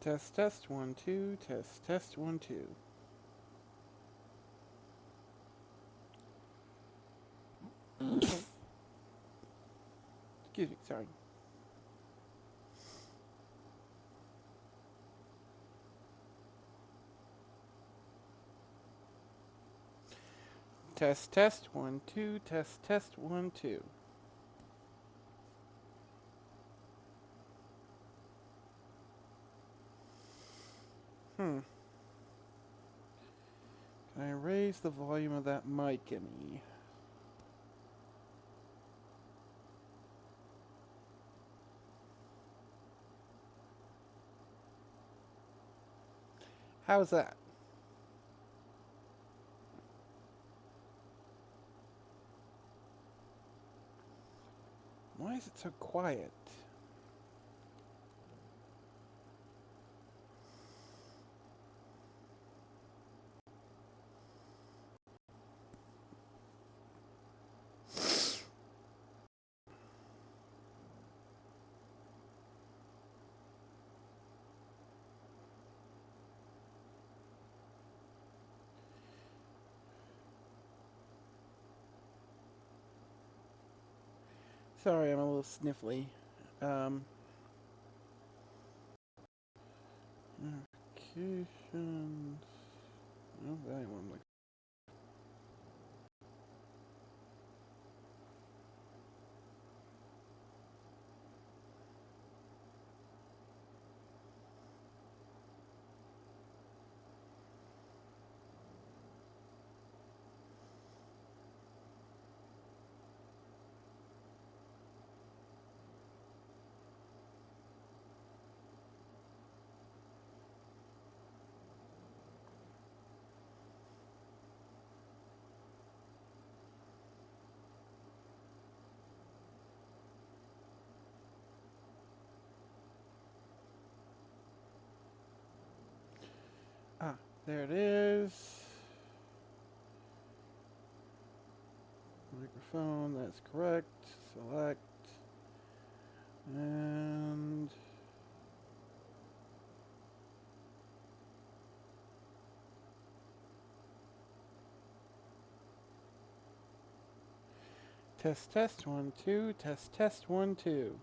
Test, test, 1, 2, test, test, 1, 2. Excuse me, sorry. Test, test, 1, 2, test, test, 1, 2. Can I raise the volume of that mic any? How's that? Why is it so quiet? Sorry, I'm a little sniffly. Applications. Oh, that ain't what I'm looking. Ah, there it is. Microphone, that's correct. Select. And test, test, 1, 2, test, test, 1, 2.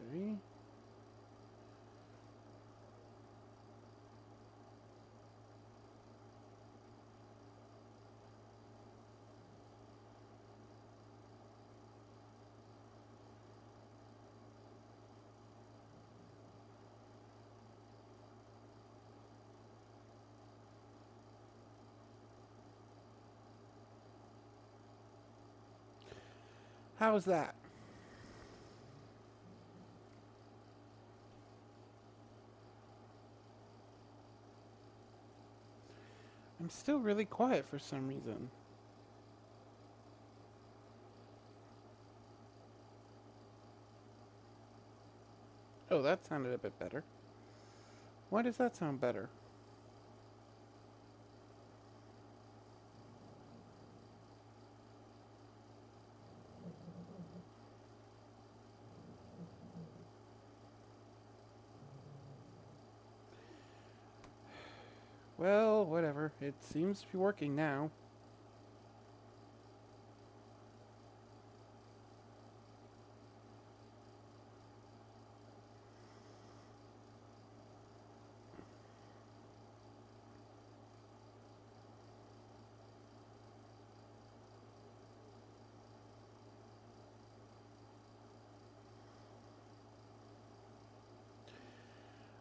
Okay. How's that? I'm still really quiet for some reason. Oh, that sounded a bit better. Why does that sound better? Well, whatever. It seems to be working now.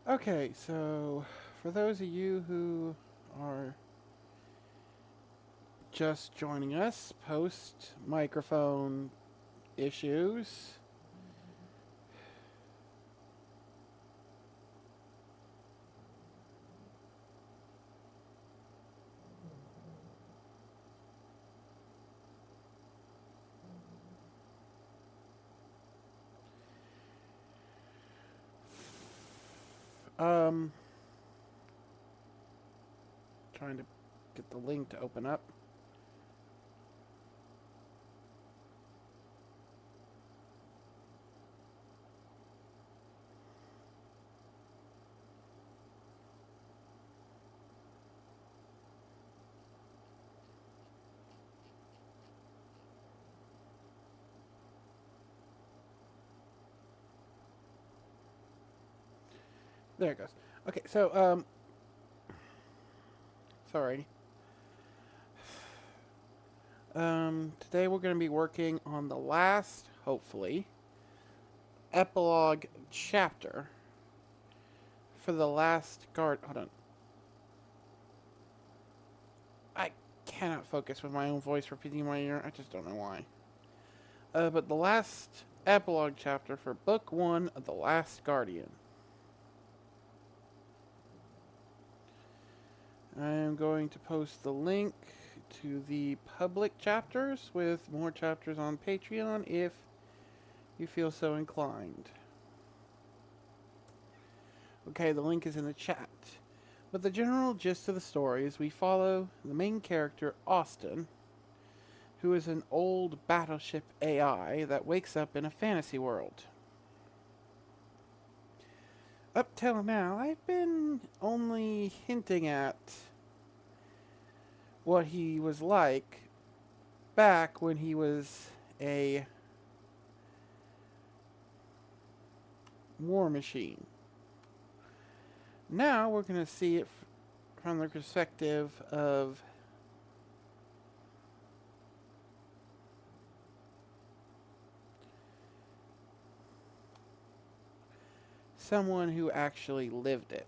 Okay, so for those of you who are just joining us, post microphone issues. Um, trying to get the link to open up. There it goes. Okay, so sorry. Today we're going to be working on the last, hopefully, epilogue chapter for the Last Guard. Hold on. I cannot focus with my own voice repeating in my ear. I just don't know why. But the last epilogue chapter for Book 1 of The Last Guardian. I am going to post the link to the public chapters with more chapters on Patreon if you feel so inclined. Okay, the link is in the chat. But the general gist of the story is we follow the main character, Austin, who is an old battleship AI that wakes up in a fantasy world. Up till now, I've been only hinting at what he was like back when he was a war machine. Now we're going to see it from the perspective of someone who actually lived it.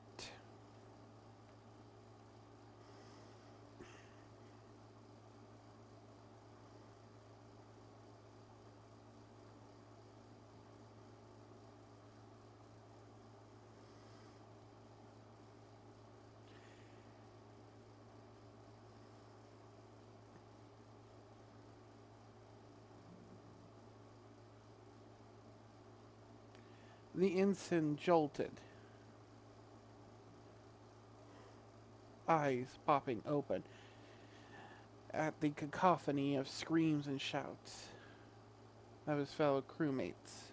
The ensign jolted, eyes popping open at the cacophony of screams and shouts of his fellow crewmates.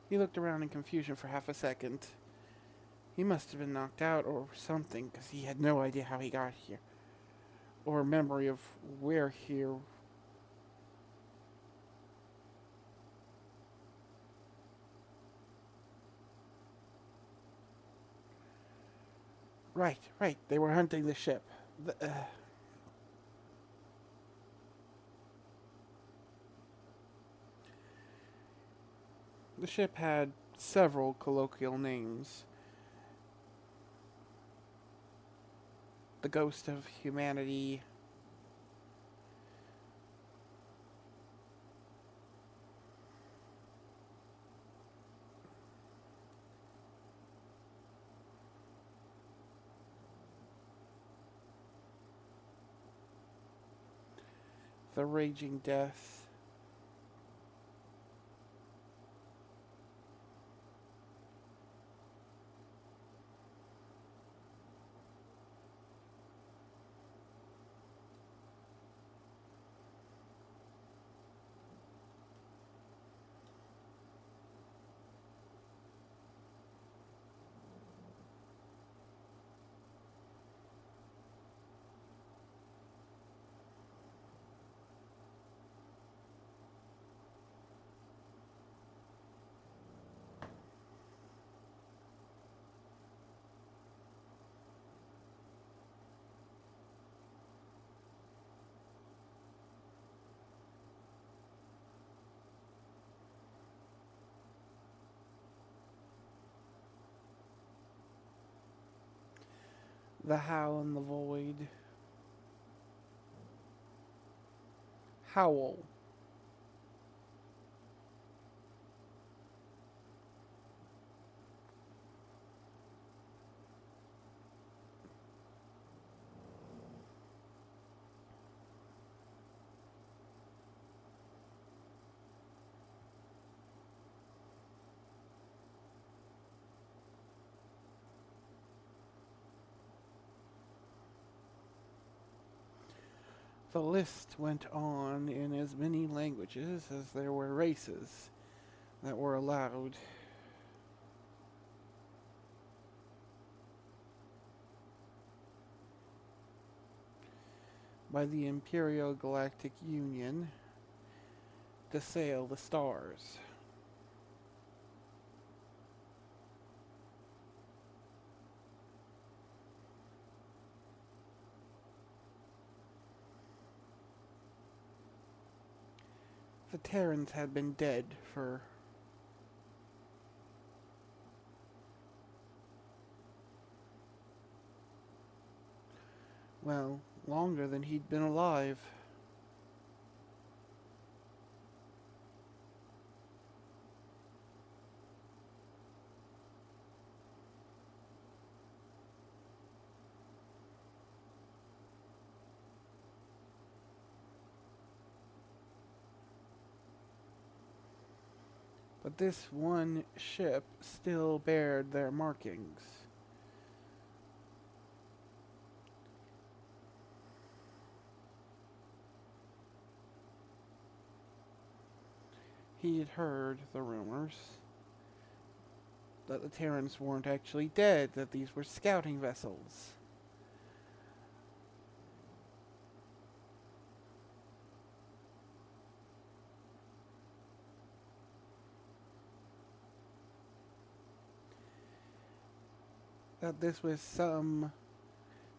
He looked around in confusion for half a second. He must have been knocked out or something, because he had no idea how he got here, or memory of where here. Right, they were hunting the ship. The ship had several colloquial names. The Ghost of Humanity, The Raging Death, The Howl in the Void, Howl, The list went on in as many languages as there were races that were allowed. By the Imperial Galactic Union to sail the stars. The Terrans had been dead for well, longer than he'd been alive. But this one ship still bared their markings. He had heard the rumors that the Terrans weren't actually dead, that these were scouting vessels. That this was some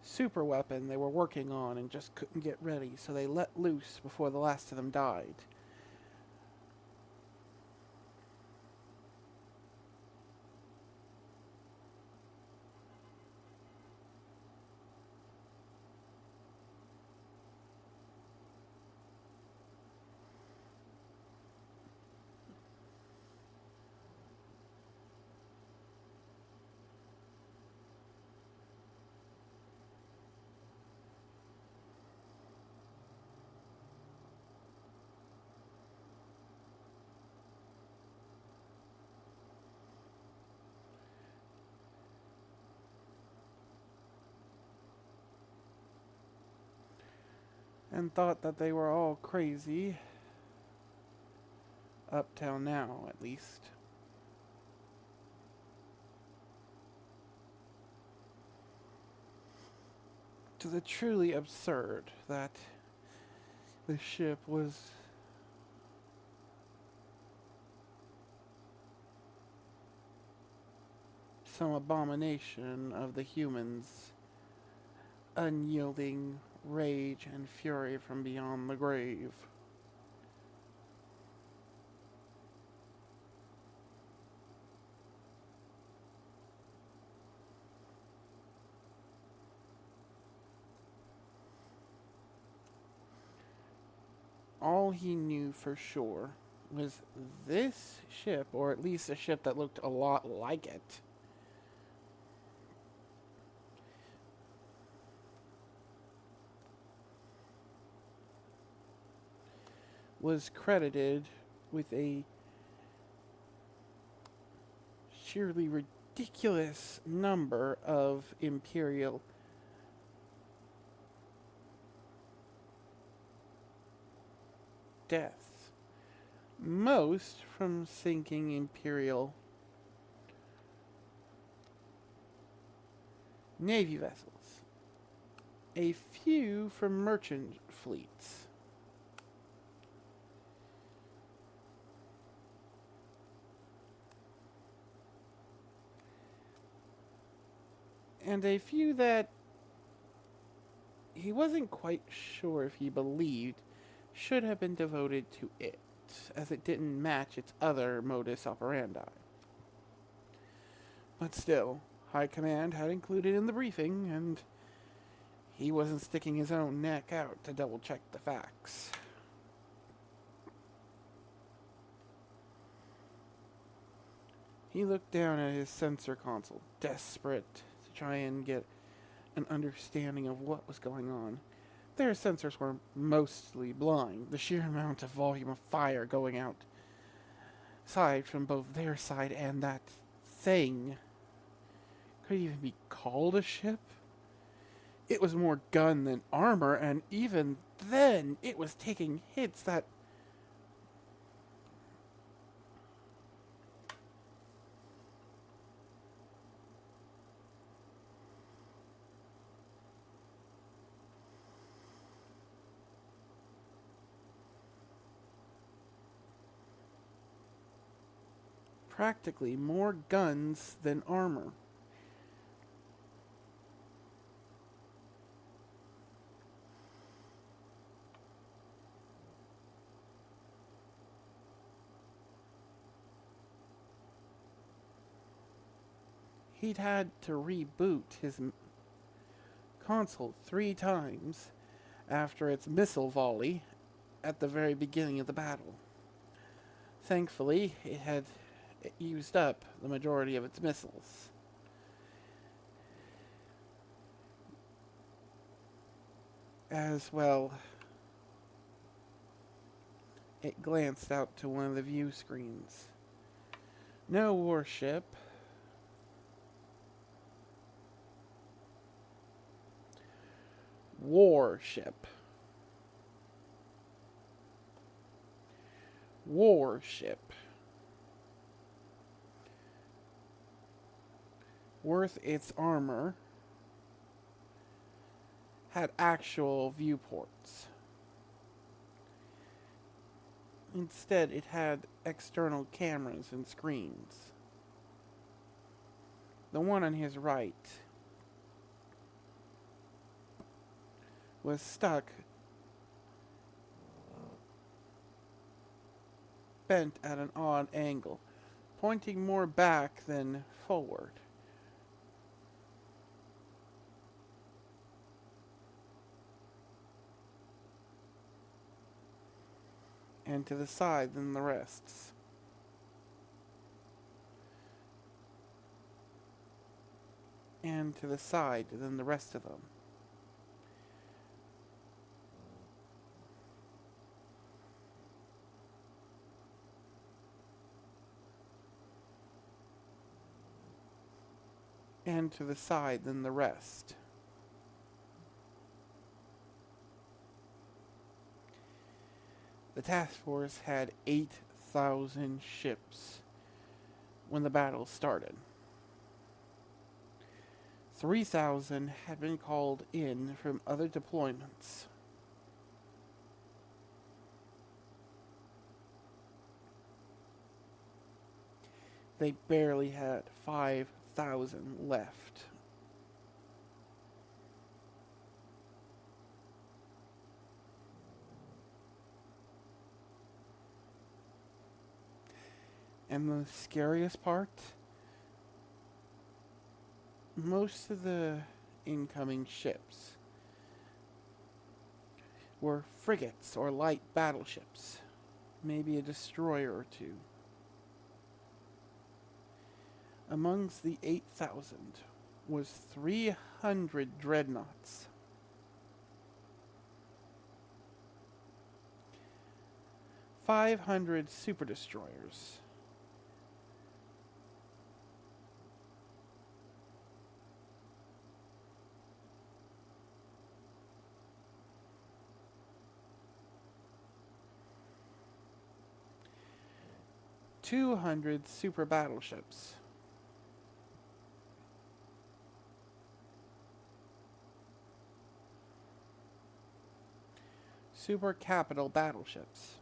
super weapon they were working on and just couldn't get ready, so they let loose before the last of them died. And thought that they were all crazy. Up till now, at least. To the truly absurd that the ship was some abomination of the humans' unyielding rage and fury from beyond the grave. All he knew for sure was this ship, or at least a ship that looked a lot like it, was credited with a sheerly ridiculous number of Imperial deaths, most from sinking Imperial Navy vessels, a few from merchant fleets. And a few that he wasn't quite sure if he believed should have been devoted to it, as it didn't match its other modus operandi. But still, High Command had included in the briefing, and he wasn't sticking his own neck out to double-check the facts. He looked down at his sensor console, desperate to try and get an understanding of what was going on. Their sensors were mostly blind. The sheer amount of volume of fire going out side from both their side and that thing. Could it even be called a ship? It was more gun than armor, and even then it was taking hits that practically more guns than armor. He'd had to reboot his console 3 times after its missile volley at the very beginning of the battle. Thankfully, it had used up the majority of its missiles. As well, it glanced out to one of the view screens. No warship. Warship. Warship. Worth its armor. Had actual viewports. Instead, it had external cameras and screens. The one on his right was stuck, bent at an odd angle, pointing more back than forward. And to the side than the rest. And to the side than the rest of them. And to the side than the rest. The task force had 8,000 ships when the battle started. 3,000 had been called in from other deployments. They barely had 5,000 left. And the scariest part? Most of the incoming ships were frigates or light battleships, maybe a destroyer or two. Amongst the 8,000 was 300 dreadnoughts. 500 super destroyers. 200 super battleships. Super capital battleships.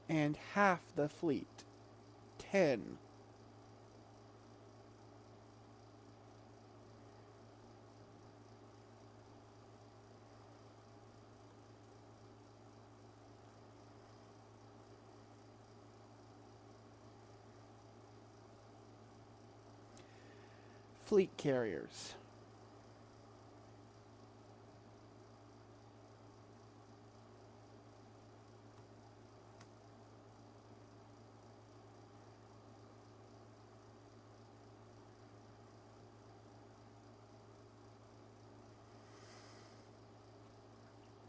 And half the fleet, 10. Fleet carriers.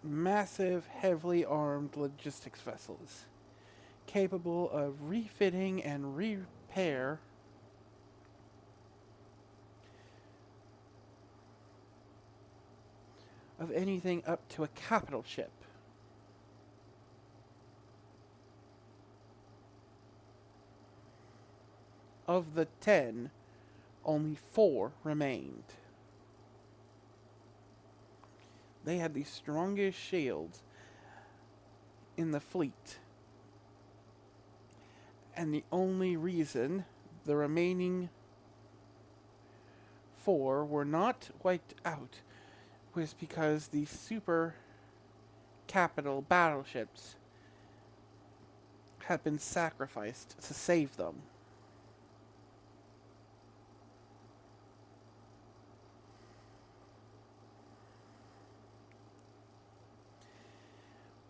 Massive, heavily armed logistics vessels, capable of refitting and repair of anything up to a capital ship. Of the 10, only 4 remained. They had the strongest shields in the fleet, and the only reason the remaining 4 were not wiped out was because the super capital battleships had been sacrificed to save them.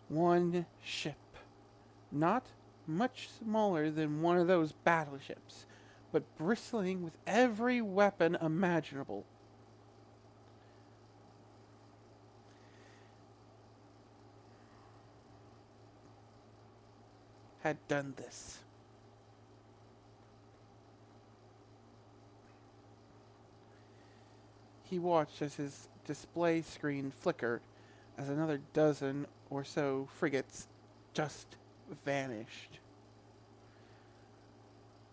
One ship, not much smaller than one of those battleships, but bristling with every weapon imaginable, had done this. He watched as his display screen flickered as another dozen or so frigates just vanished.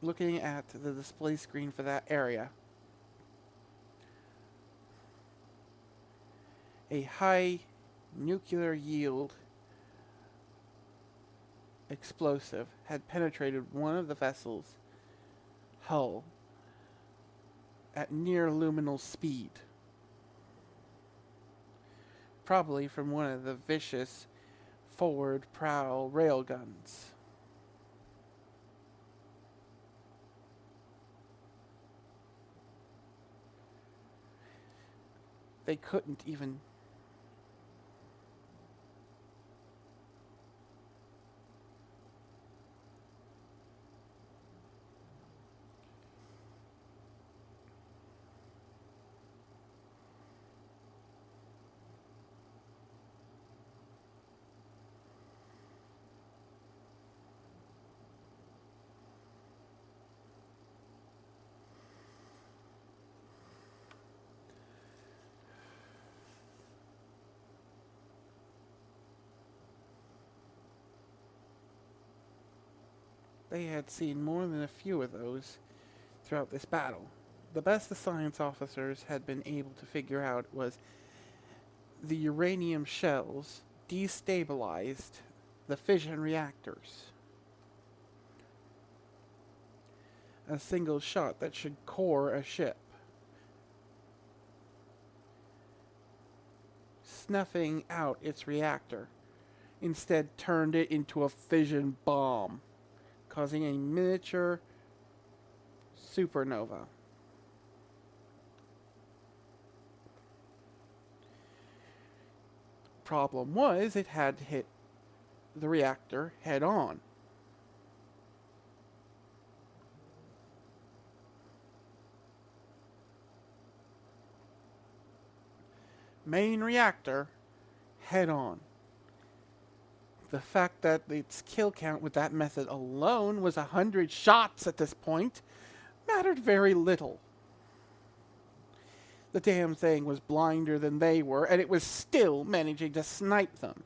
Looking at the display screen for that area, a high nuclear yield explosive had penetrated one of the vessel's hull at near luminal speed, probably from one of the vicious forward prow railguns. They couldn't even They had seen more than a few of those throughout this battle. The best the science officers had been able to figure out was the uranium shells destabilized the fission reactors. A single shot that should core a ship, snuffing out its reactor, instead turned it into a fission bomb, causing a miniature supernova. Problem was, it had hit the reactor head on. Main reactor head on. The fact that its kill count with that method alone was 100 shots at this point mattered very little. The damn thing was blinder than they were, and it was still managing to snipe them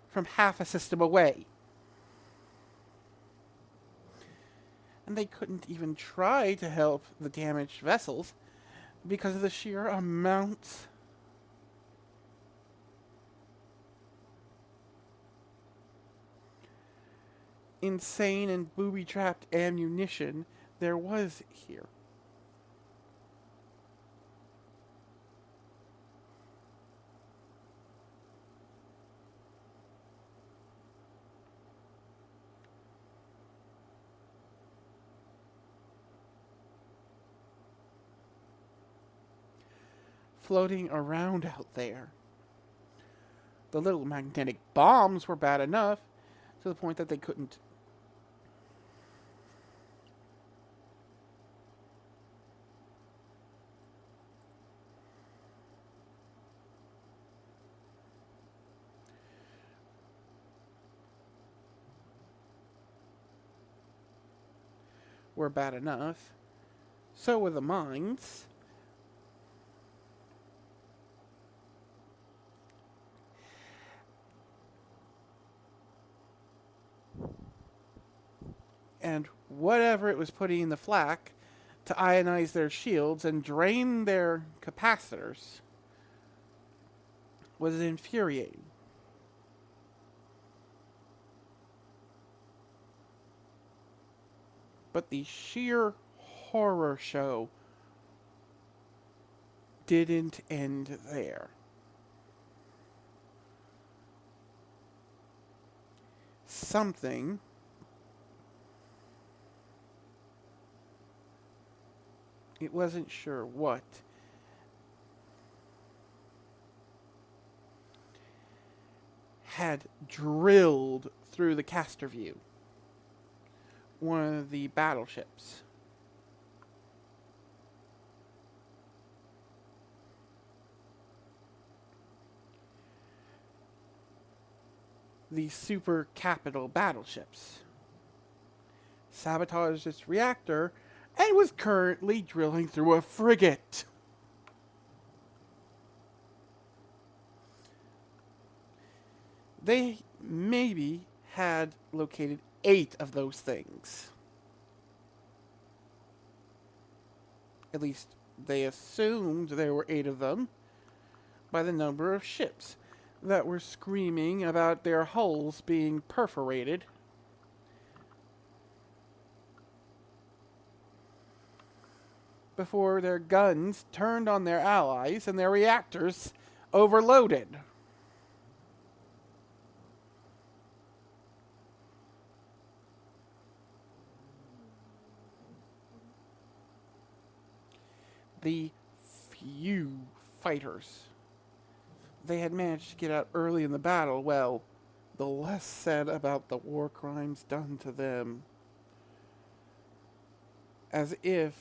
from half a system away. And they couldn't even try to help the damaged vessels because of the sheer amount insane and booby-trapped ammunition there was here. Floating around out there. The little magnetic bombs were bad enough, to the point that they couldn't were bad enough. So were the mines. and whatever it was putting in the flak to ionize their shields and drain their capacitors was infuriating. But the sheer horror show didn't end there. Something it wasn't sure what had drilled through the caster view, one of the battleships. The super capital battleships. Sabotaged its reactor and was currently drilling through a frigate. They maybe had located 8 of those things. At least they assumed there were 8 of them by the number of ships that were screaming about their hulls being perforated. Before their guns turned on their allies and their reactors overloaded. The few fighters they had managed to get out early in the battle, well, the less said about the war crimes done to them. As if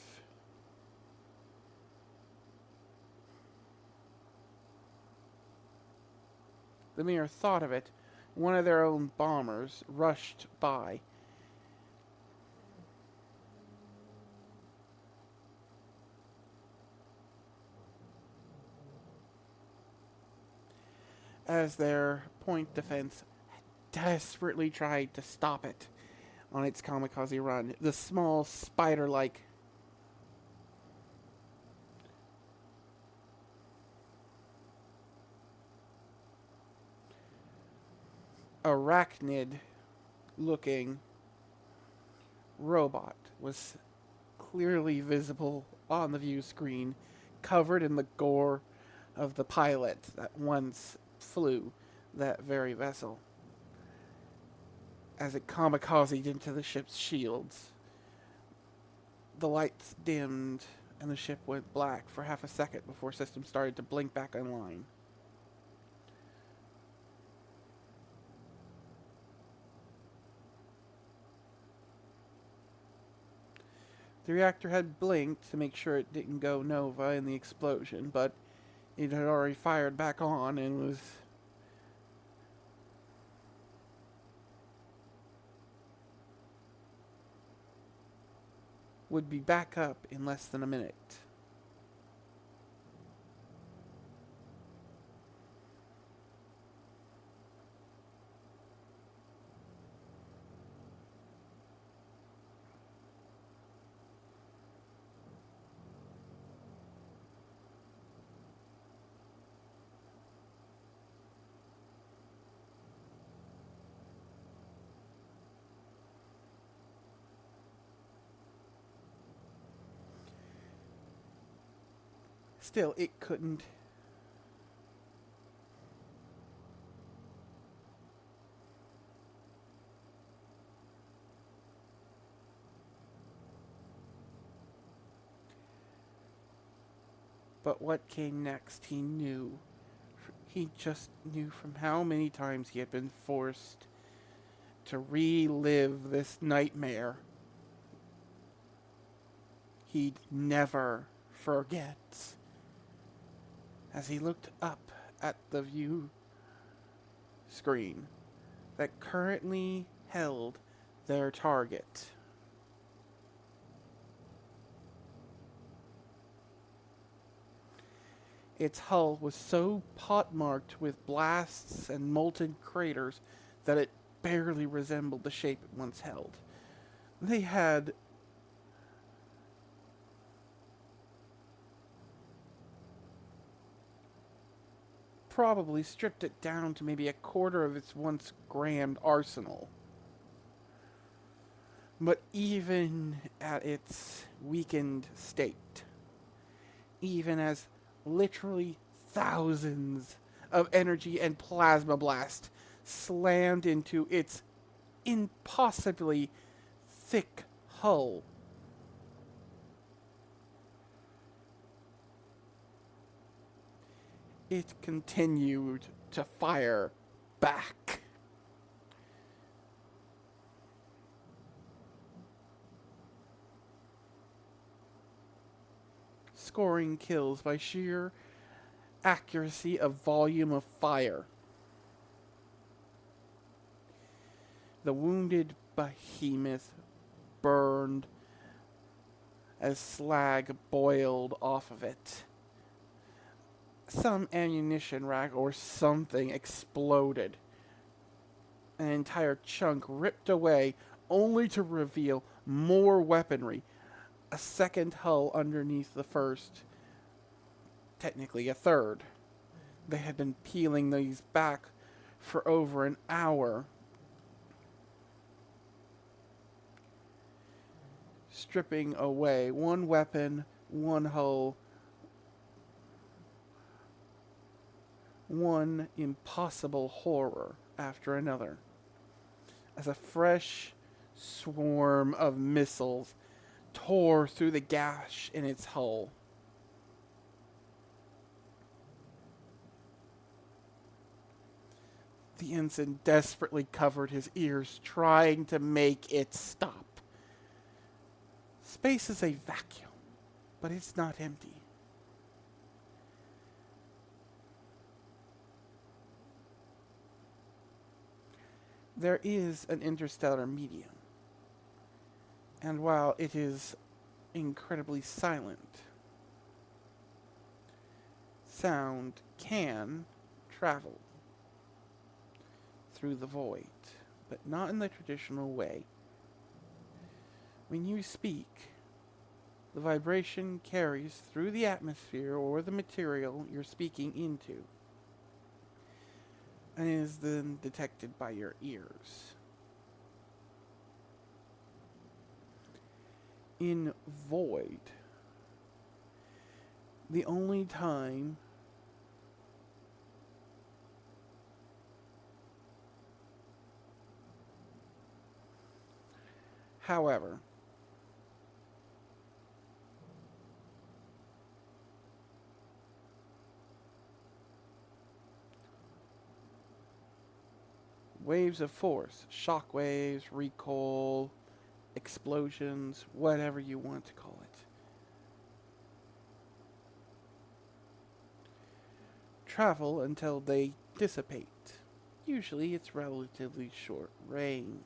the mere thought of it, one of their own bombers rushed by. As their point defense desperately tried to stop it on its kamikaze run. The small spider-like arachnid-looking robot was clearly visible on the view screen, covered in the gore of the pilot that once flew that very vessel. As it kamikazed into the ship's shields, the lights dimmed and the ship went black for half a second before systems started to blink back online. The reactor had blinked to make sure it didn't go nova in the explosion, but it had already fired back on and was would be back up in less than a minute. Still, it couldn't. But what came next, he knew. He just knew from how many times he had been forced to relive this nightmare. He'd never forget. As he looked up at the view screen that currently held their target. Its hull was so pockmarked with blasts and molten craters that it barely resembled the shape it once held. They had probably stripped it down to maybe a quarter of its once grand arsenal. But even at its weakened state, even as literally thousands of energy and plasma blast slammed into its impossibly thick hull, it continued to fire back. Scoring kills by sheer accuracy of volume of fire. The wounded behemoth burned as slag boiled off of it. Some ammunition rack or something exploded. An entire chunk ripped away, only to reveal more weaponry. A second hull underneath the first. Technically a third. They had been peeling these back for over an hour. Stripping away one weapon, one hull, one impossible horror after another, as a fresh swarm of missiles tore through the gash in its hull. The ensign desperately covered his ears, trying to make it stop. Space is a vacuum, but it's not empty. There is an interstellar medium, and while it is incredibly silent, sound can travel through the void, but not in the traditional way. When you speak, the vibration carries through the atmosphere or the material you're speaking into, and is then detected by your ears. In void, the only time however, waves of force, shock waves, recoil, explosions, whatever you want to call it, travel until they dissipate. Usually it's relatively short range.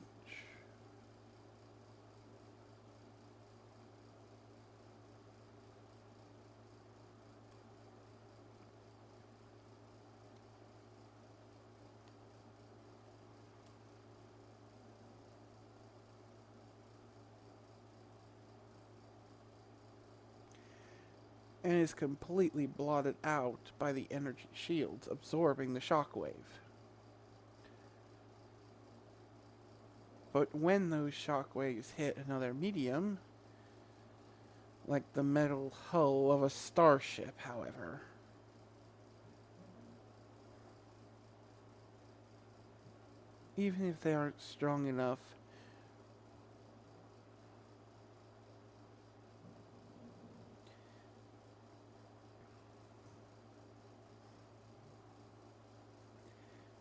And is completely blotted out by the energy shields absorbing the shockwave. But when those shockwaves hit another medium, like the metal hull of a starship, however, even if they aren't strong enough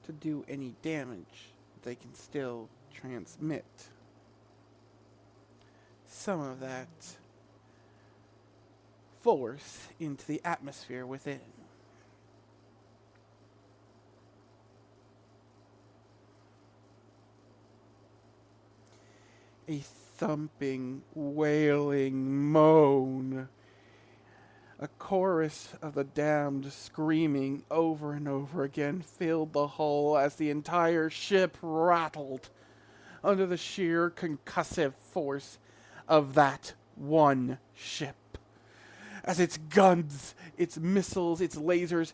to do any damage, they can still transmit some of that force into the atmosphere within. A thumping, wailing moan. A chorus of the damned screaming over and over again filled the hull as the entire ship rattled under the sheer concussive force of that one ship. As its guns, its missiles, its lasers,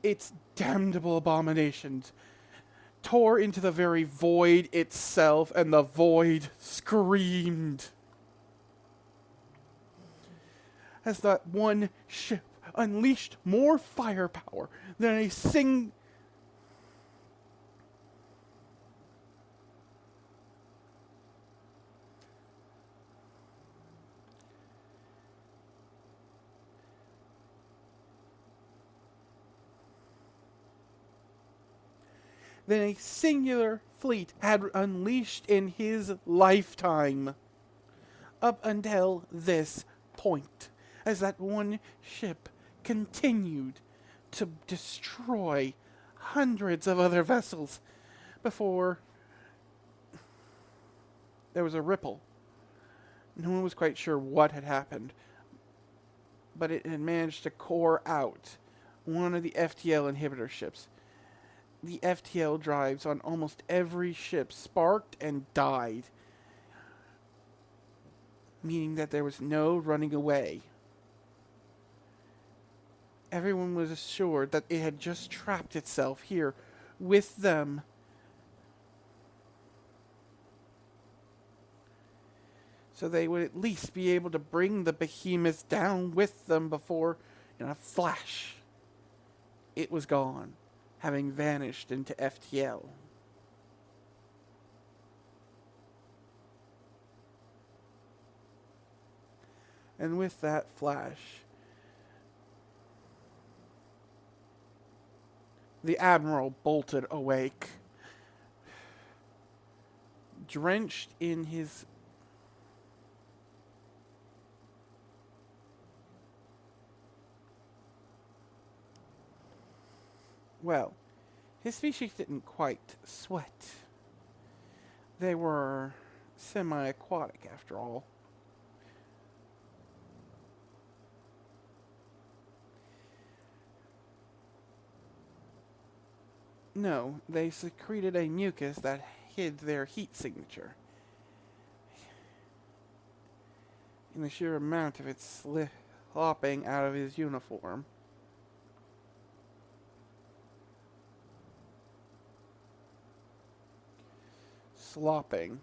its damnable abominations tore into the very void itself, and the void screamed. As that one ship unleashed more firepower than a singular fleet had unleashed in his lifetime. Up until this point, as that one ship continued to destroy hundreds of other vessels before there was a ripple. No one was quite sure what had happened, but it had managed to core out one of the FTL inhibitor ships. The FTL drives on almost every ship sparked and died, meaning that there was no running away. Everyone was assured that it had just trapped itself here with them. So they would at least be able to bring the behemoth down with them before, in a flash, it was gone, having vanished into FTL. And with that flash, the Admiral bolted awake, drenched in his well, his species didn't quite sweat. They were semi-aquatic, after all. No, they secreted a mucus that hid their heat signature. In the sheer amount of it slopping out of his uniform. Slopping.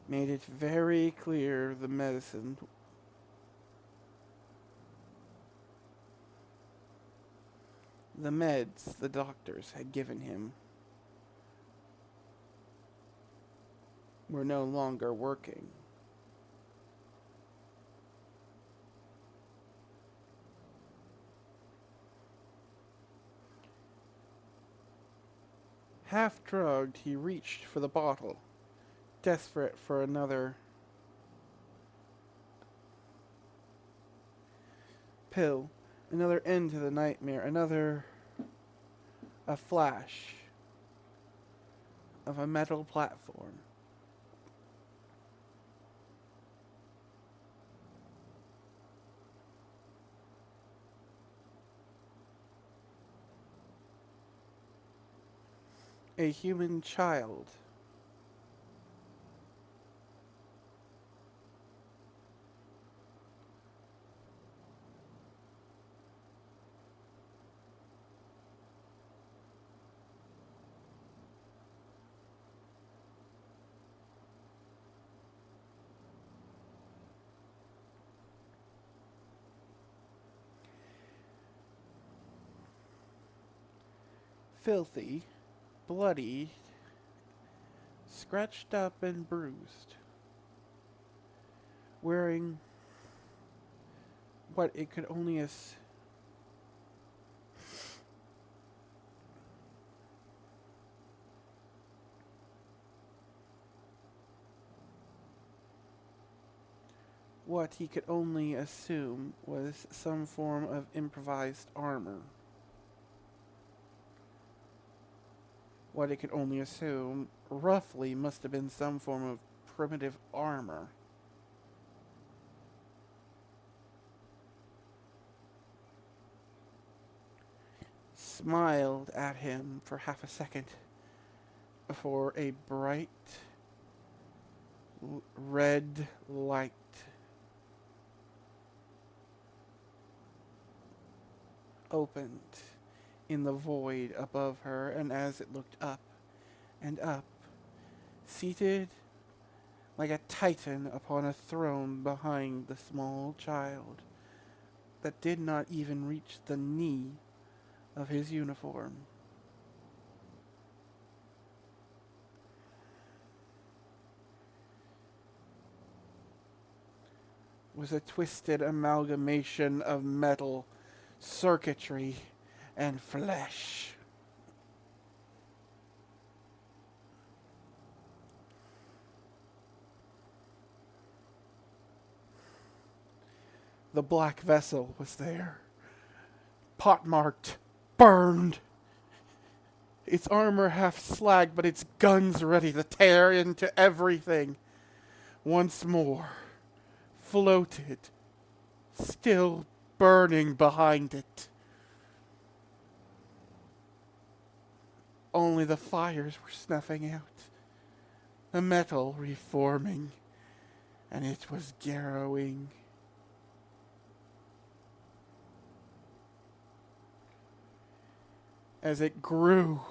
Made it very clear the medicine the meds the doctors had given him were no longer working. Half drugged, he reached for the bottle, desperate for another pill, another end to the nightmare, a flash of a metal platform. A human child. Filthy, bloody, scratched up and bruised, wearing what it could only what he could only assume was some form of improvised armor. What it could only assume, roughly, must have been some form of primitive armor. smiled at him for half a second before a bright red light opened in the void above her, and as it looked up and up, seated like a titan upon a throne behind the small child that did not even reach the knee of his uniform, was a twisted amalgamation of metal, circuitry, and flesh. The black vessel was there, pot-marked, burned, its armor half slagged, but its guns ready to tear into everything. Once more, floated, still burning behind it. Only the fires were snuffing out, the metal reforming, and it was garrowing. As it grew,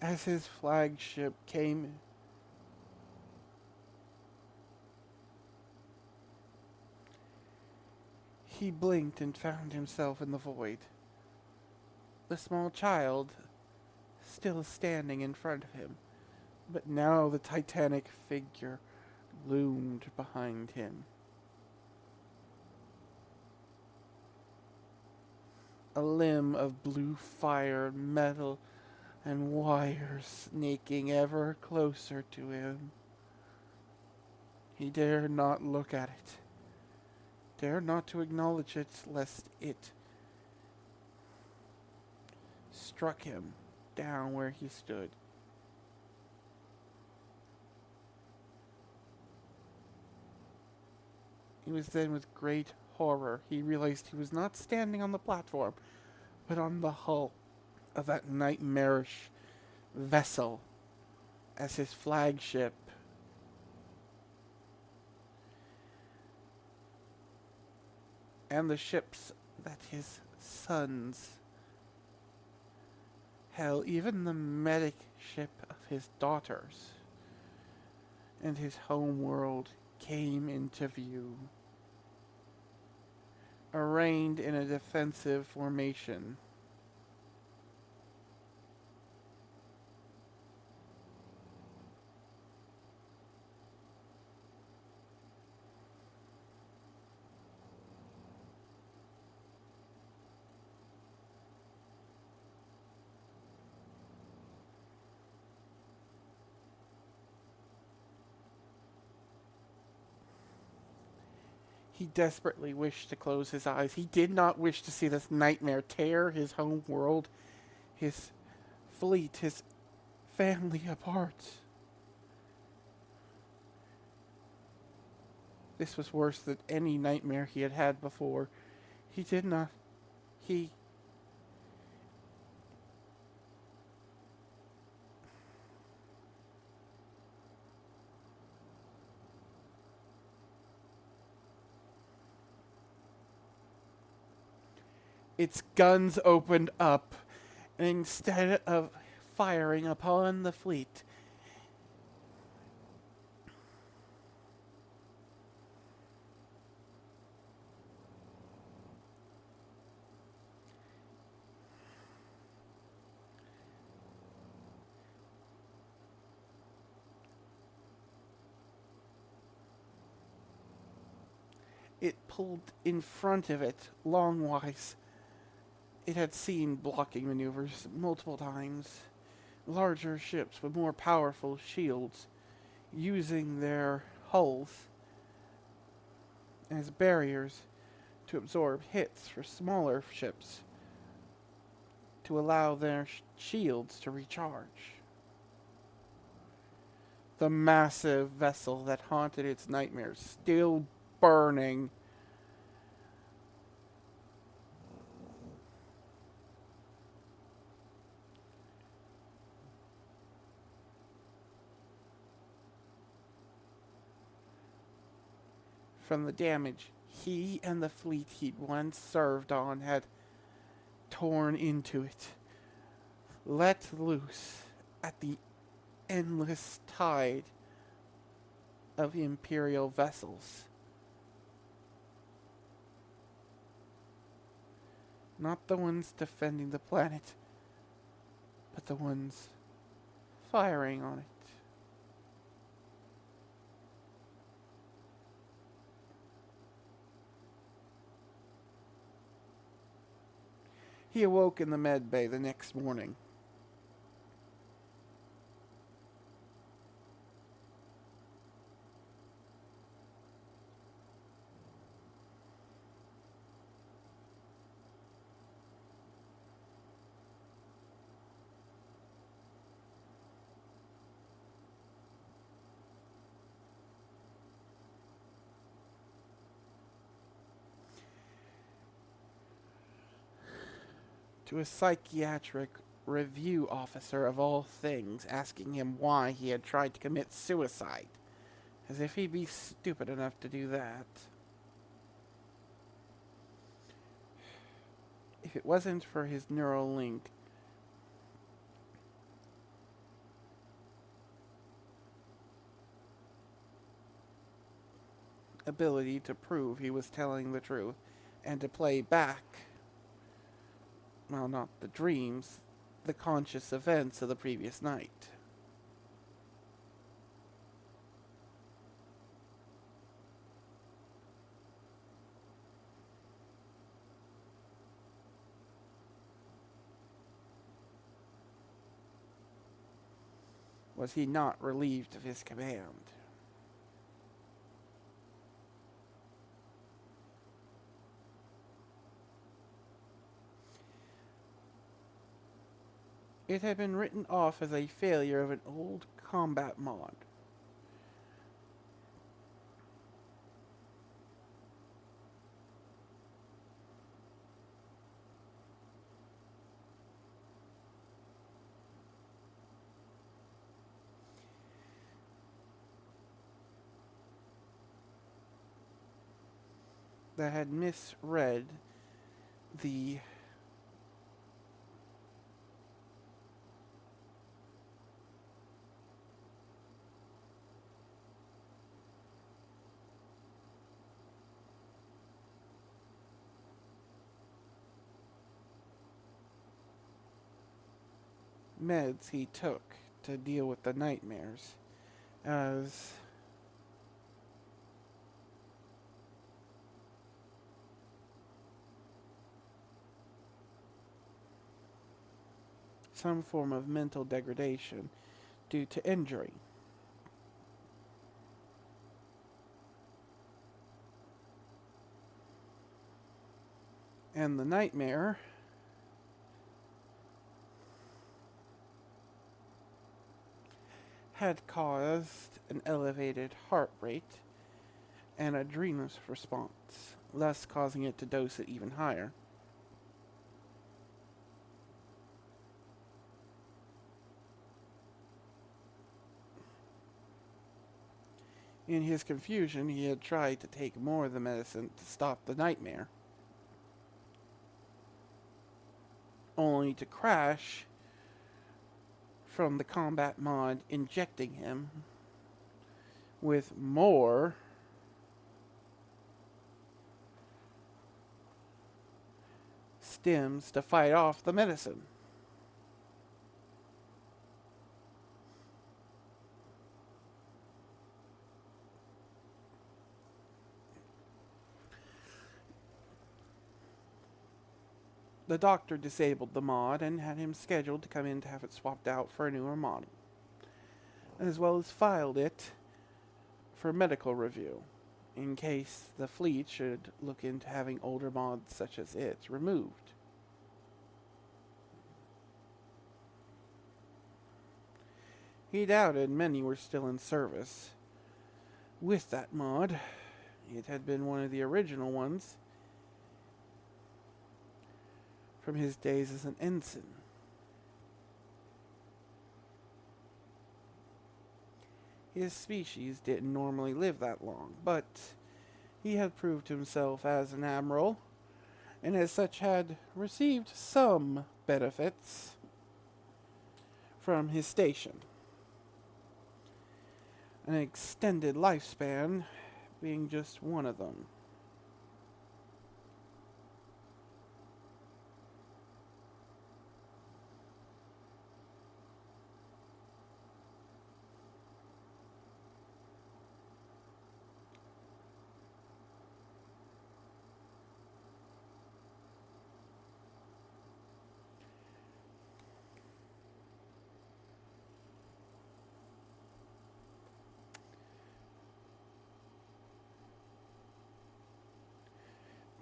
as his flagship came, he blinked and found himself in the void. The small child still standing in front of him, but now the titanic figure loomed behind him. A limb of blue fire, metal, and wires snaking ever closer to him. He dared not look at it, dared not to acknowledge it, lest it struck him down where he stood. It was then with great horror he realized he was not standing on the platform, but on the hull of that nightmarish vessel as his flagship and the ships that his sons, hell, even the medic ship of his daughters and his home world came into view, arrayed in a defensive formation. He desperately wished to close his eyes. He did not wish to see this nightmare tear his home world, his fleet, his family apart. This was worse than any nightmare he had had before. He did not... He... Its guns opened up, and instead of firing upon the fleet, It pulled in front of it, longwise. It had seen blocking maneuvers multiple times. Larger ships with more powerful shields using their hulls as barriers to absorb hits for smaller ships to allow their shields to recharge. The massive vessel that haunted its nightmares still burning. From the damage he and the fleet he'd once served on had torn into it, let loose at the endless tide of Imperial vessels. Not the ones defending the planet, but the ones firing on it. He awoke in the med bay the next morning. To a psychiatric review officer of all things, asking him why he had tried to commit suicide, as if he'd be stupid enough to do that. If it wasn't for his neural link, ability to prove he was telling the truth and to play back, well, not the dreams, the conscious events of the previous night. Was he not relieved of his command? It had been written off as a failure of an old combat mod. That had misread the meds he took to deal with the nightmares as some form of mental degradation due to injury. And the nightmare had caused an elevated heart rate and adrenal response, thus causing it to dose it even higher. In his confusion, he had tried to take more of the medicine to stop the nightmare, only to crash from the combat mod injecting him with more stims to fight off the medicine. The doctor disabled the mod and had him scheduled to come in to have it swapped out for a newer model, as well as filed it for medical review, in case the fleet should look into having older mods such as it removed. He doubted many were still in service with that mod. It had been one of the original ones from his days as an ensign. His species didn't normally live that long, but he had proved himself as an admiral, and as such had received some benefits from his station. An extended lifespan being just one of them.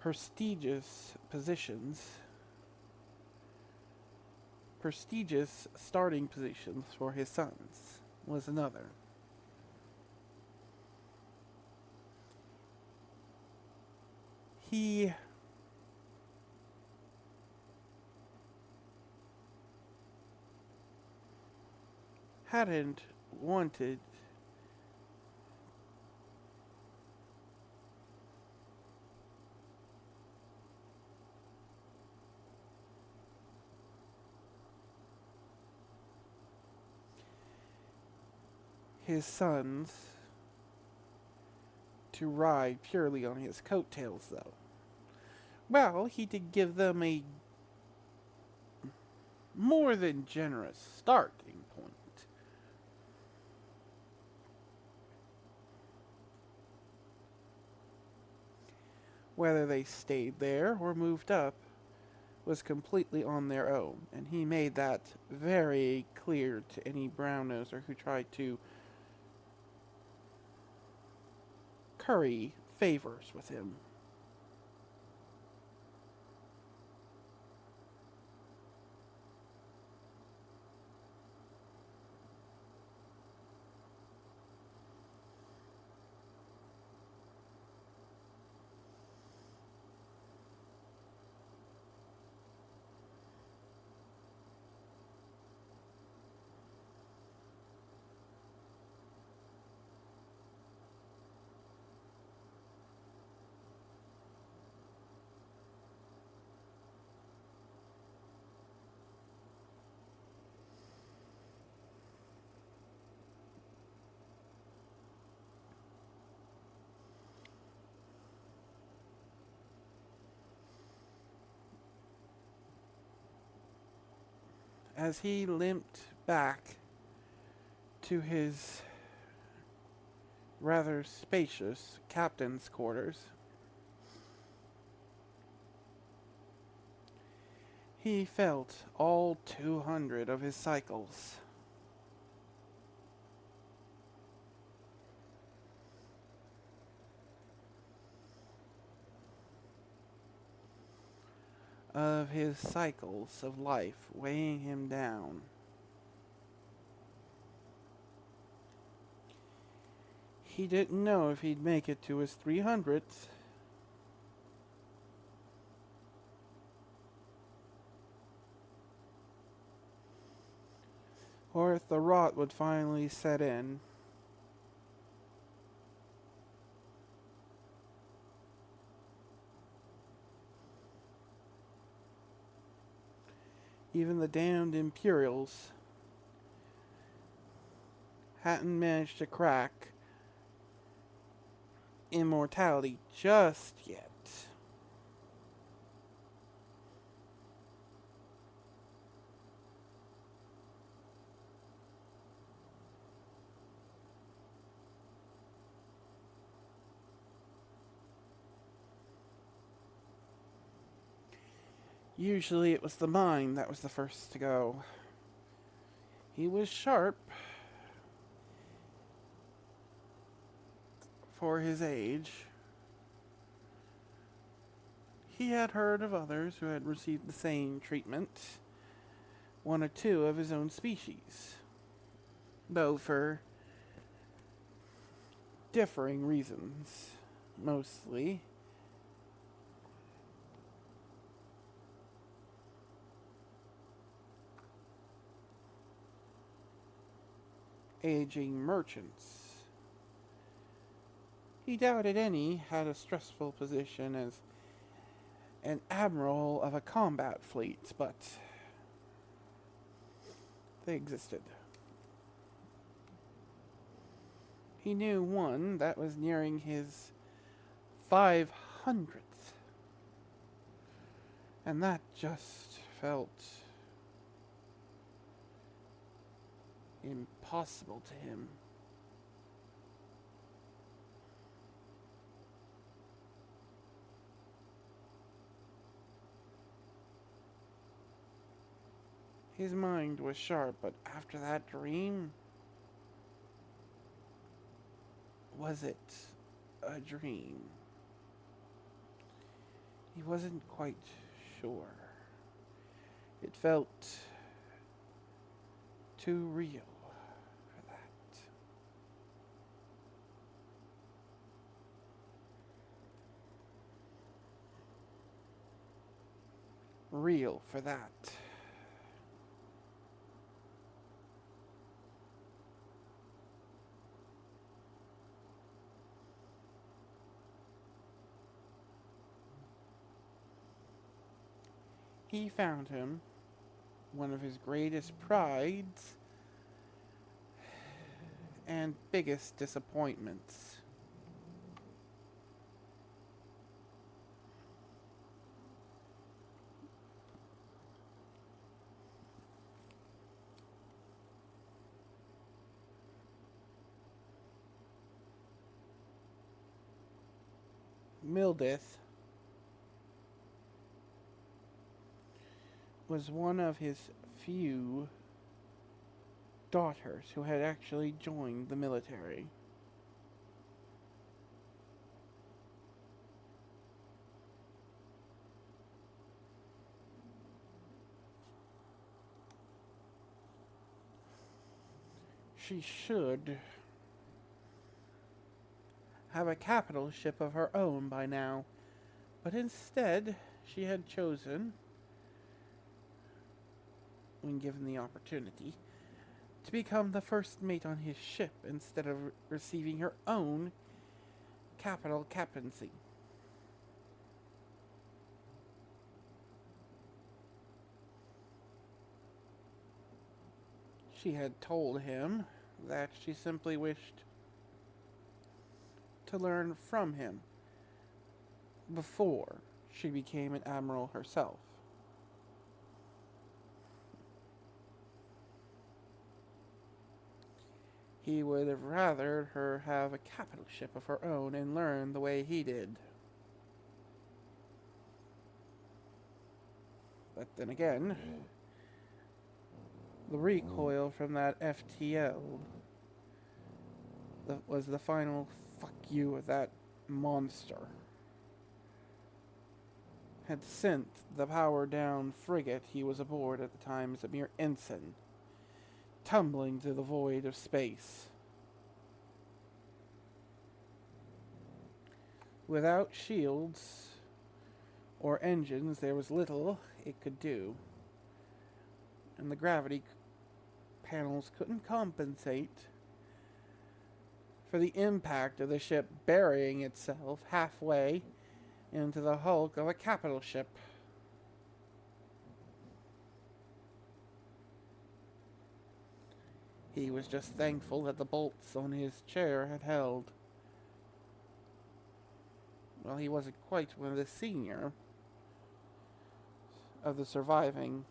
Prestigious starting positions for his sons was another. He hadn't wanted his sons to ride purely on his coattails, though. Well, he did give them a more than generous starting point. Whether they stayed there or moved up was completely on their own, and he made that very clear to any brown-noser who tried to curry favors with him. As he limped back to his rather spacious captain's quarters, he felt all 200 of his cycles. Of his cycles of life weighing him down. He didn't know if he'd make it to his 300th. Or if the rot would finally set in. Even the damned Imperials hadn't managed to crack immortality just yet. Usually it was the mind that was the first to go. He was sharp for his age. He had heard of others who had received the same treatment, one or two of his own species, though for differing reasons, mostly. Aging merchants. He doubted any had a stressful position as an admiral of a combat fleet, but they existed. He knew one that was nearing his 500th, and that just felt impossible to him. His mind was sharp, but after that dream, was it a dream? He wasn't quite sure. It felt too real for that. Real for that. He found him one of his greatest prides and biggest disappointments. Mildith was one of his few daughters who had actually joined the military. She should have a capital ship of her own by now, but instead she had chosen, when given the opportunity, to become the first mate on his ship instead of receiving her own capital captaincy. She had told him that she simply wished to learn from him before she became an admiral herself. He would have rather her have a capital ship of her own and learn the way he did. But then again, the recoil from that FTL was the final fuck you of that monster. Had sent the power-down frigate he was aboard at the time as a mere ensign, tumbling through the void of space. Without shields or engines, there was little it could do, and the gravity panels couldn't compensate for the impact of the ship burying itself halfway into the hulk of a capital ship. He was just thankful that the bolts on his chair had held. Well, he wasn't quite one of the senior of the surviving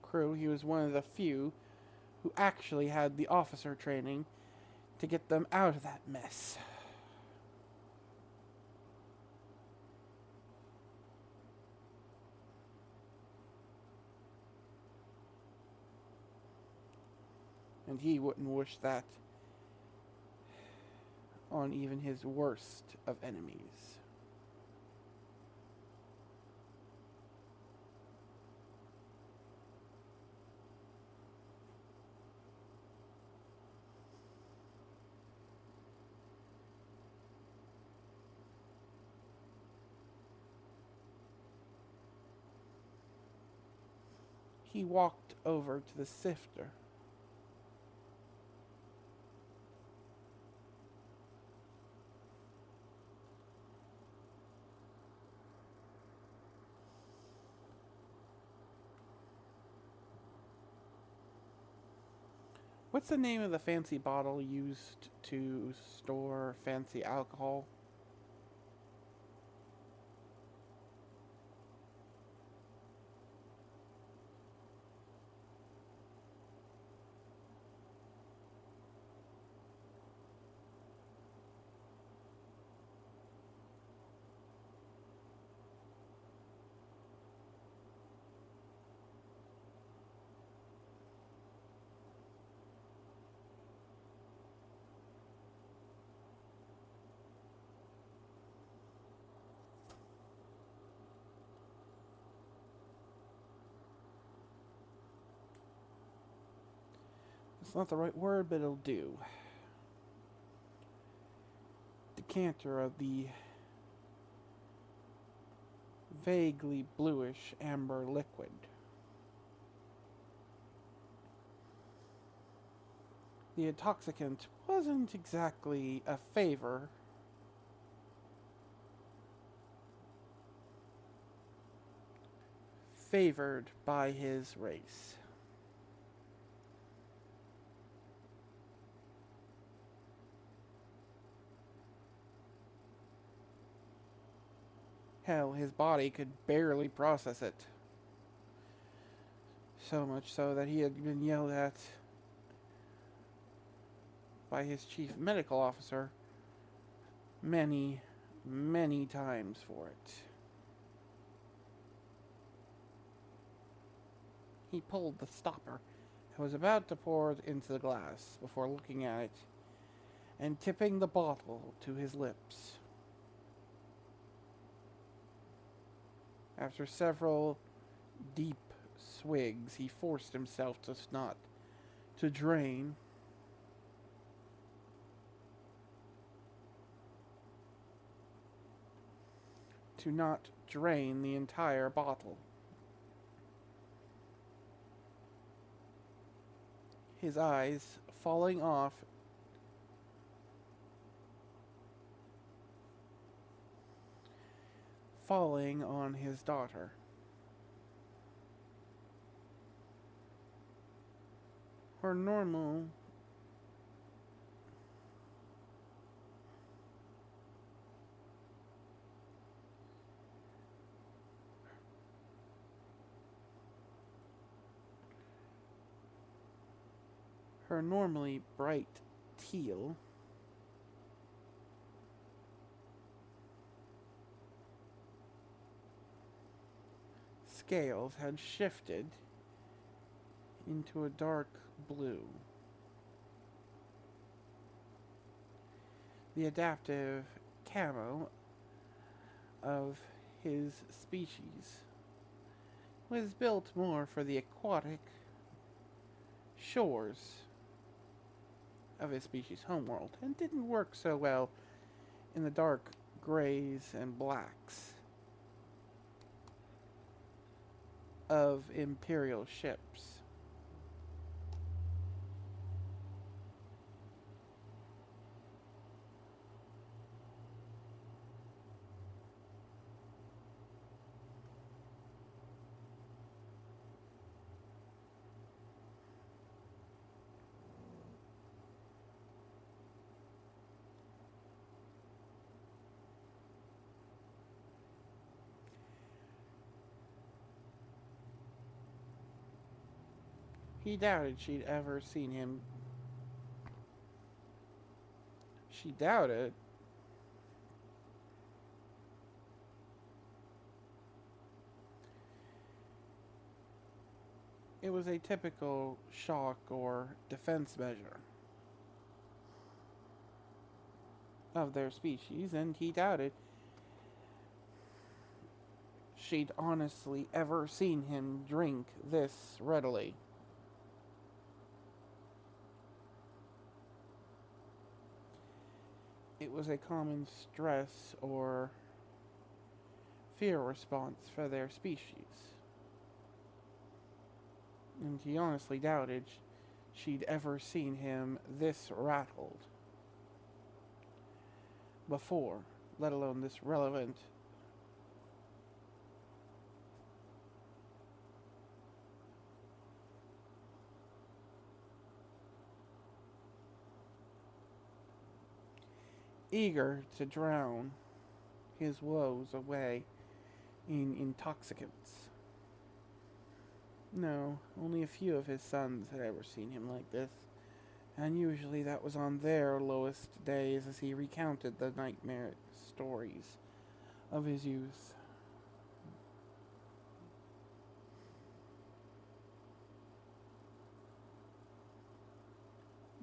crew. He was one of the few who actually had the officer training to get them out of that mess. And he wouldn't wish that on even his worst of enemies. He walked over to the sifter. What's the name of the fancy bottle used to store fancy alcohol? It's not the right word, but it'll do. Decanter of the vaguely bluish amber liquid. The intoxicant wasn't exactly a favored by his race. Hell, his body could barely process it. So much so that he had been yelled at by his chief medical officer many, many times for it. He pulled the stopper and was about to pour it into the glass before looking at it and tipping the bottle to his lips. After several deep swigs, he forced himself to drain. To not drain the entire bottle. His eyes falling on his daughter. Her normally bright teal scales had shifted into a dark blue. The adaptive camo of his species was built more for the aquatic shores of his species' homeworld and didn't work so well in the dark grays and blacks of imperial ships. He doubted she'd ever seen him She doubted. It was a typical shock or defense measure of their species, and he doubted she'd honestly ever seen him drink this readily. It was a common stress or fear response for their species, and he honestly doubted she'd ever seen him this rattled before, let alone this relevant. Eager to drown his woes away in intoxicants. No, only a few of his sons had ever seen him like this, and usually that was on their lowest days as he recounted the nightmare stories of his youth.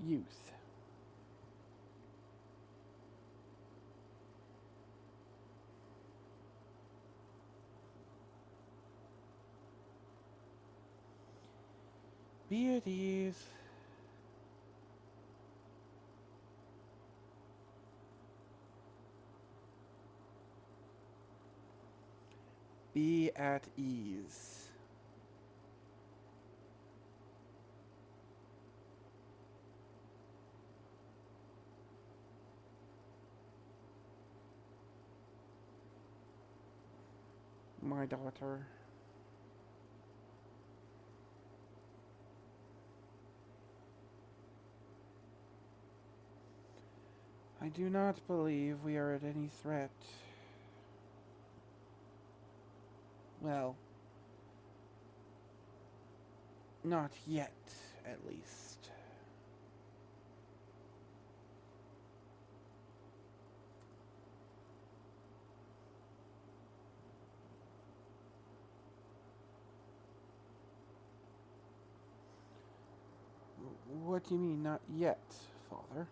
Youth. Be at ease. Be at ease. My daughter. I do not believe we are at any threat. Well, not yet, at least. What do you mean, not yet, Father?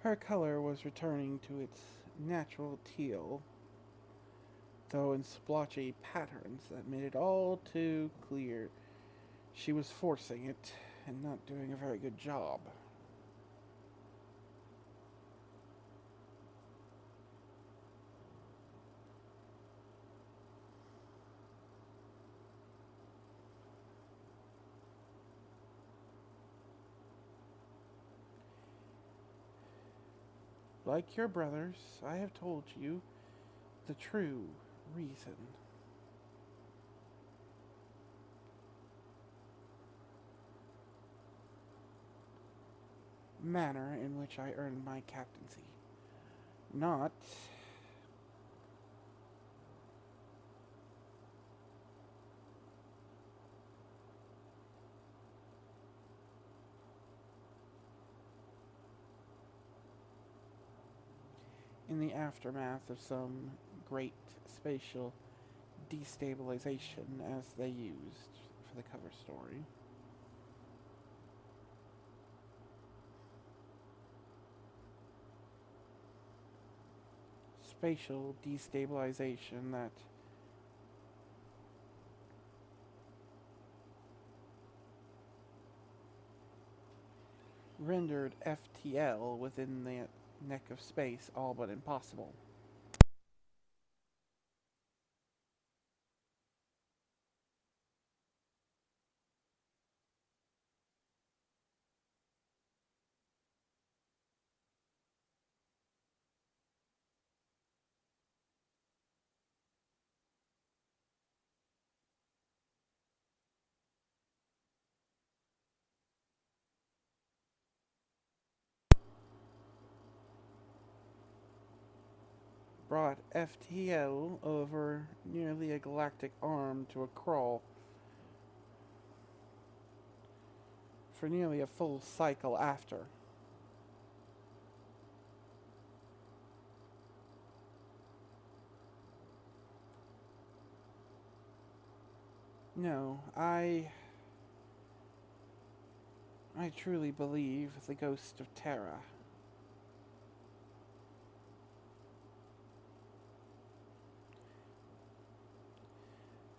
Her color was returning to its natural teal, though in splotchy patterns that made it all too clear she was forcing it and not doing a very good job. Like your brothers, I have told you the true reason. Manner in which I earned my captaincy. Not in the aftermath of some great spatial destabilization as they used for the cover story. Spatial destabilization that rendered FTL within the neck of space all but impossible. brought FTL over nearly a galactic arm to a crawl for nearly a full cycle after. No, I truly believe the ghost of Terra.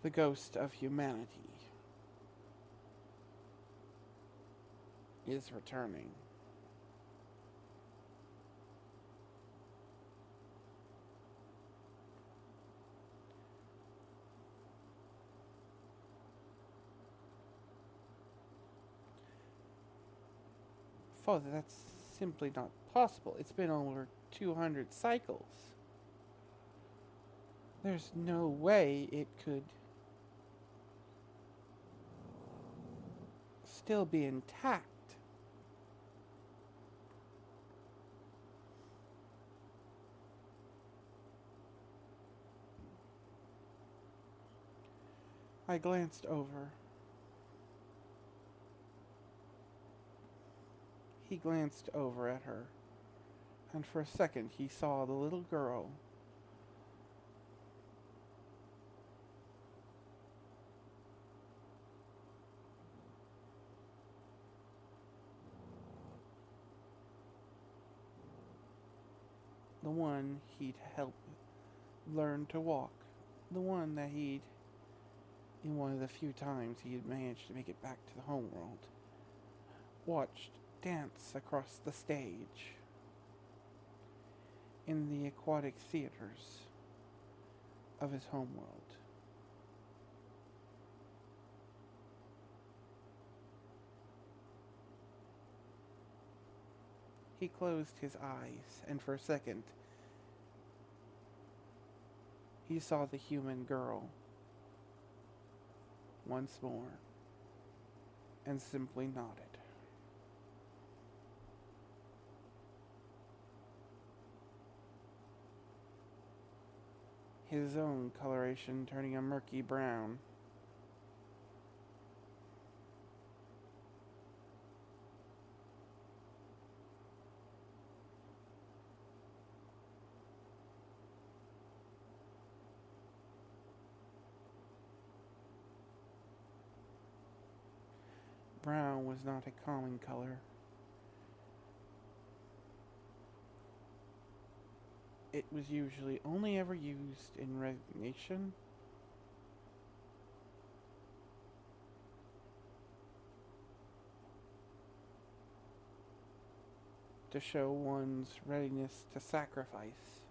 The ghost of humanity is returning. Father, that's simply not possible. It's been over 200 cycles. There's no way it could still be intact. I glanced over. He glanced over at her, and for a second he saw the little girl. The one he'd helped learn to walk. The one that he'd, in one of the few times he had managed to make it back to the homeworld, watched dance across the stage in the aquatic theaters of his homeworld. He closed his eyes, and for a second, he saw the human girl once more, and simply nodded. His own coloration turning a murky brown. Brown was not a common color. It was usually only ever used in resignation, to show one's readiness to sacrifice,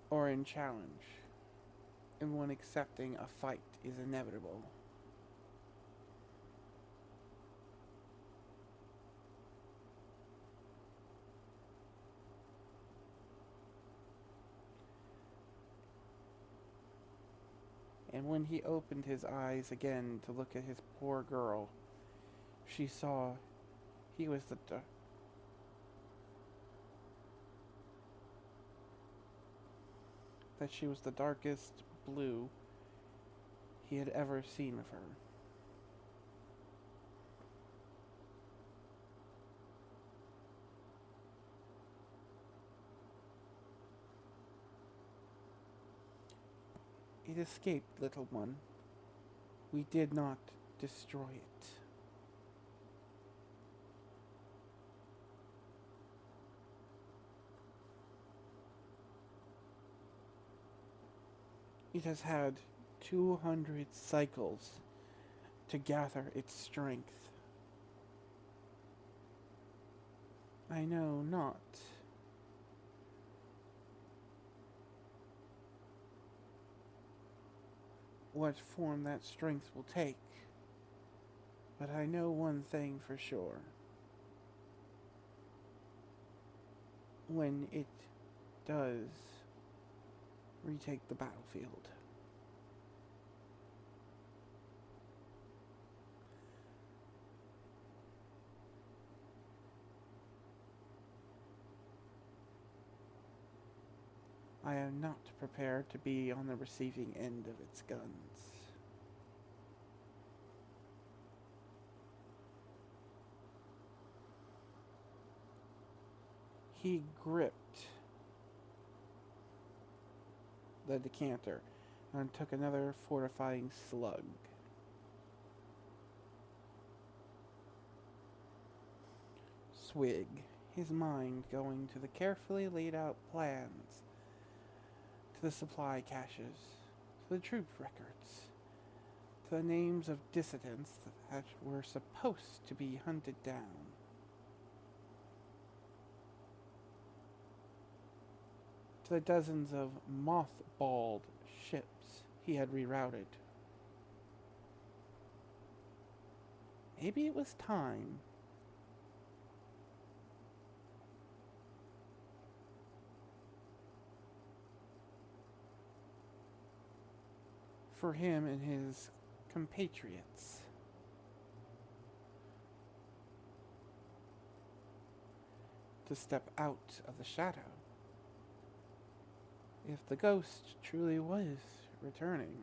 or in challenge, and when accepting a fight is inevitable. And when he opened his eyes again to look at his poor girl, she saw he was that she was the darkest blue he had ever seen of her. It escaped, little one. We did not destroy it. It has had 200 cycles to gather its strength. I know not what form that strength will take, but I know one thing for sure. When it does retake the battlefield, I am not prepared to be on the receiving end of its guns. He gripped the decanter and took another fortifying slug. Swig, his mind going to the carefully laid out plans, to the supply caches, to the troop records, to the names of dissidents that were supposed to be hunted down. To the dozens of mothballed ships he had rerouted. Maybe it was time. For him and his compatriots to step out of the shadow. If the ghost truly was returning.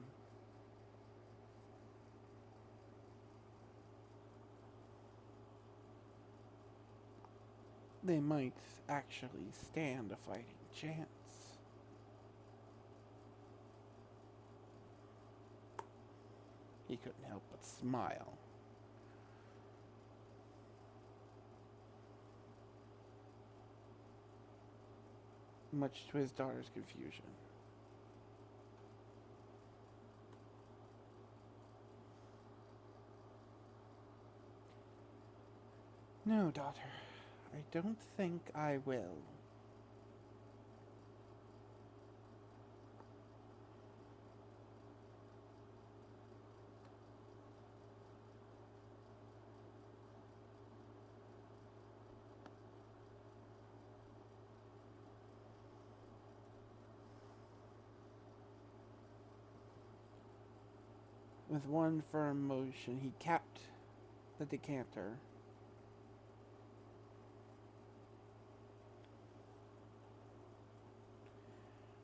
They might actually stand a fighting chance. He couldn't help but smile. Much to his daughter's confusion. No, daughter, I don't think I will. With one firm motion, he capped the decanter.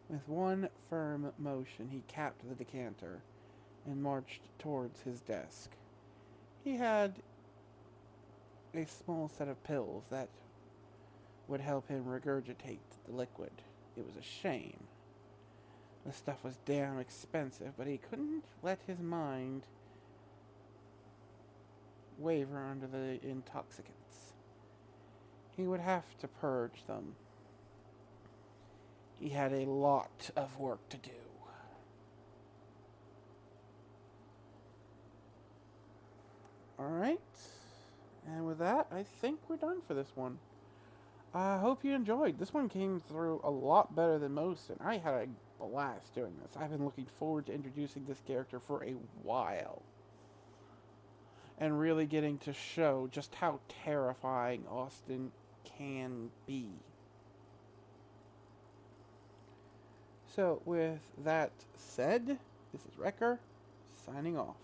With one firm motion, he capped the decanter and marched towards his desk. He had a small set of pills that would help him regurgitate the liquid. It was a shame. The stuff was damn expensive, but he couldn't let his mind waver under the intoxicants. He would have to purge them. He had a lot of work to do. Alright, and with that, I think we're done for this one. I hope you enjoyed. This one came through a lot better than most, and I had a blast doing this. I've been looking forward to introducing this character for a while. And really getting to show just how terrifying Austin can be. So, with that said, this is Wrecker, signing off.